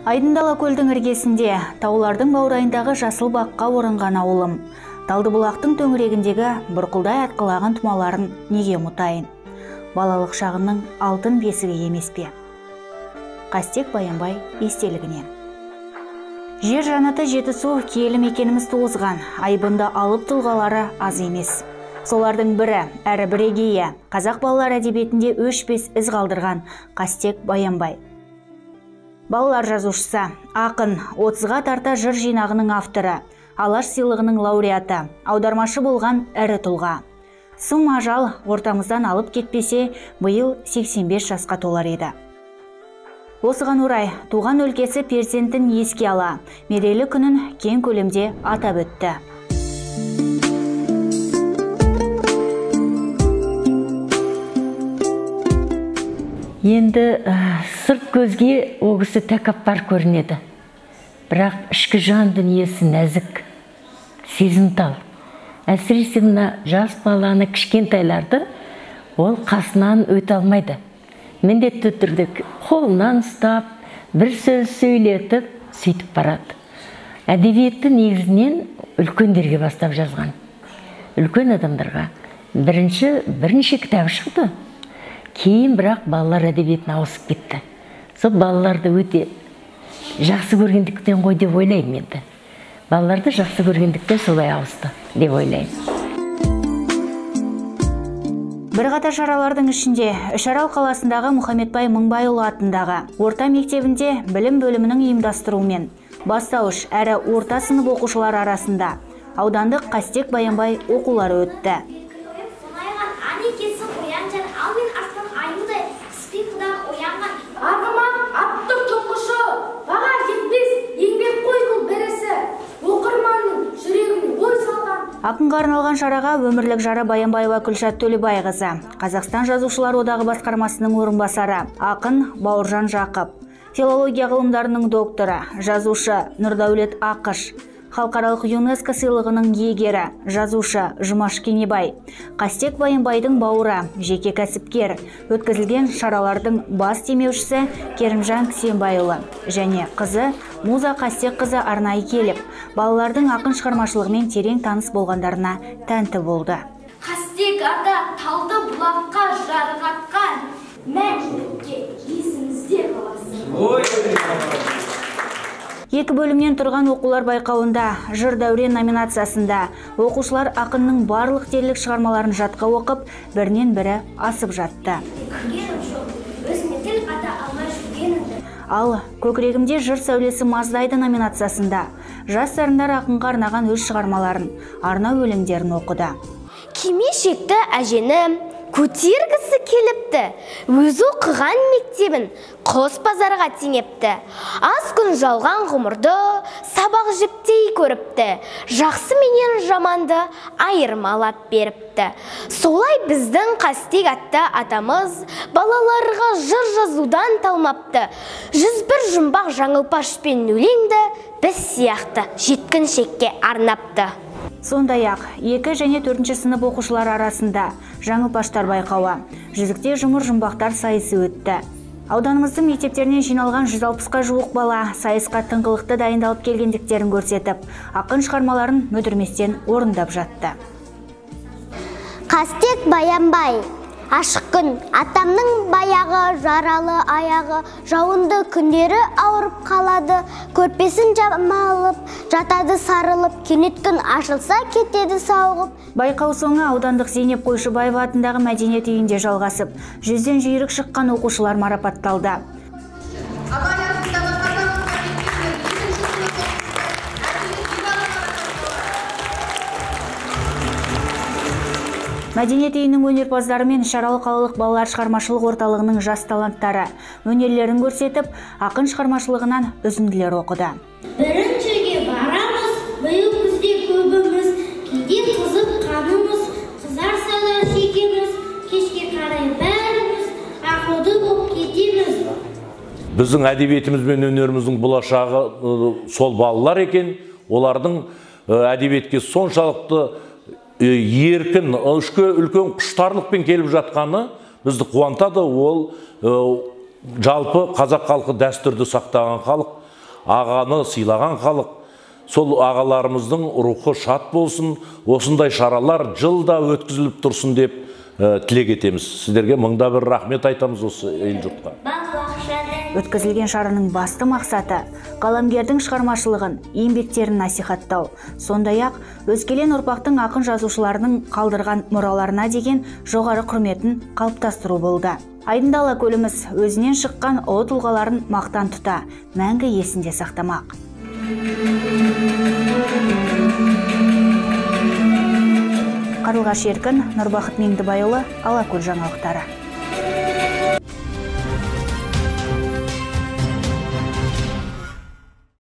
Айдындала көлдің іргесінде, таулардың баурайындағы жасыл баққа орынған ауылым. Талдыбұлақтың төңірегіндегі бұрқылдай атқылаған тұмаларын неге ұмытайын? Балалық шағымның алтын бесігі емес пе? Қастек Баянбай естелігінен. Жер жанаты Жетісу киелі мекеніміз туғызған, айбынды алып тұлғалары аз емес. Солардың бірі, әрі бірегейі, қазақ балалар әдебиетінде өшпес із қалдырған Қастек Баянбай. Балалар жазушысы, ақын, 30-ға тарта жыр жинағының авторы, Алаш сыйлығының лауреаты, аудармашы болған әрі тұлға. Сұм ажал ортамыздан алып кетпесе, биыл 85 жасқа толар еді. Осыған орай, туған өлкесі перзентін еске ала, мерейлі күнін кең көлемде атап өтті. Енді сырт көзге оғысы тәкаппар көрінеді. Бірақ ішкі жан дүниесі нәзік, сезімтал. Әсіресе мына жас баланы кішкентайларды ол қасынан өте алмайды. Міндетті түрде қолынан ұстап, бір сөз сөйлетіп, сөйтіп барады. Әдебиетті негізінен үлкендерге бастап жазған. Үлкен адамдарға бірінші кітабы шықты. Кейін бірақ балалар әдебиетіне ауысып кетті. Сол балаларды өте жақсы көргендіктен ғой деп ойлаймын енді. Балаларды жақсы көргендіктен солай ауысты деп ойлаймын. Бірқатар шаралардың ішінде Үшарал қаласындағы Мұхамедбай Мыңбайұлы атындағы орта мектебінде білім бөлімінің ұйымдастыруымен бастауыш әрі орта сынып оқушылар арасында аудандық Қастек Баянбай оқулары өтті. Ақынға арналған шараға өмірлік жары Баянбаева Күлшат Төлебайқызы, Қазақстан жазушылар одағы басқармасының орынбасары, ақын Бауыржан Жақып, филология ғылымдарының докторы, жазушы Нұрдәулет Ақыш, халықаралық ЮНЕСКО сыйлығының иегері, жазушы Жұмаш Кенебай, Қастек Баянбайдың бауыры, жеке кәсіпкер, өткізілген шаралардың бас демеушісі Керімжан Ксенбайұлы және қызы Муза Қастек қызы арнайы келіп, балалардың ақын шығармашылығымен терең таныс болғандарына тәнті болды. Қастек ата талды бұлаққа жарғатқан, мәңгілікке есіңізде қаласың. Екі бөлімнен тұрған оқулар байқауында «Жыр дәурен» номинациясында оқушылар ақынның барлық дерлік шығармаларын жатқа оқып, бірінен бірі асып жатты. Ал «Көкірегімде жыр сәулесі маздайды» номинациясында жас дарындар ақынға арнаған өз шығармаларын, арнау өлеңдерін оқыды. Кимешекті әжені көтергісі келіпті, өзі оқыған мектебін қос базарға теңепті. Аз күн жалған ғұмырды сабақ жіптей көріпті, жақсы менен жаманды айырмалап беріпті. Солай біздің Қастек атты атамыз балаларға жыр жазудан талмапты. 101 жұмбақ жаңылпаш пен өлеңді біз сияқты жеткіншекке арнапты. Сондай-ақ 2 және 4 сынып оқушылар арасында жаңылпаштар байқауы, жүзікте жұмыр жұмбақтар сайысы өтті. Ауданымыздың мектептерінен жиналған 160-қа жуық бала сайысқа тыңғылықты дайындалып келгендіктерін көрсетіп, ақын шығармаларын мүдірместен орындап жатты. Қастек Баянбай. Ашық күн, атамның баяғы, жаралы аяғы, жауынды күндері ауырып қалады, көрпесін жамалып, жатады сарылып, кенет күн ашылса кетеді сауығып. Байқау соңы аудандық Зейнеп Қойшыбаева атындағы мәдениет үйінде жалғасып, 100-ден жүйрік шыққан оқушылар марапатталды. Мәдениет үйінің өнерпаздары мен Үшарал қалалық балалар шығармашылық орталығының жас таланттары өнерлерін көрсетіп, ақын шығармашылығынан үзінділер оқыды. Біріншіге барамыз, биыл күзде көбіміз, кейде қызып қанымыз, қызарса да шекеміз, кешке қарай бәріміз ақылды болып кетеміз. Біздің әдебиетіміз бен өнеріміздің болашағы сол балалар екен, олардың әдебиетке соншалықты еркін, үлкен құштарлықпен келіп жатқаны бізді қуантады. Ол жалпы қазақ халқы дәстүрді сақтаған халық. ағаны сыйлаған халық. Сол ағаларымыздың рухы шат болсын, осындай шаралар жылда өткізіліп тұрсын деп тілек етеміз. Сіздерге мыңда бір рахмет айтамыз осы ел жұртқа. Өткізілген шараның басты мақсаты қаламгердің шығармашылығын, еңбектерін насихаттау, сондай-ақ өскелең ұрпақтың ақын жазушыларының қалдырған мұраларына деген жоғары құрметін қалыптастыру болды. Айдындала көліміз өзінен шыққан ұлы тұлғаларын мақтан тұта, мәңгі есінде сақтамақ. Қарлығаш Еркін, Нұрбақыт Меңдібайұлы, Алакөл жаңалықтары.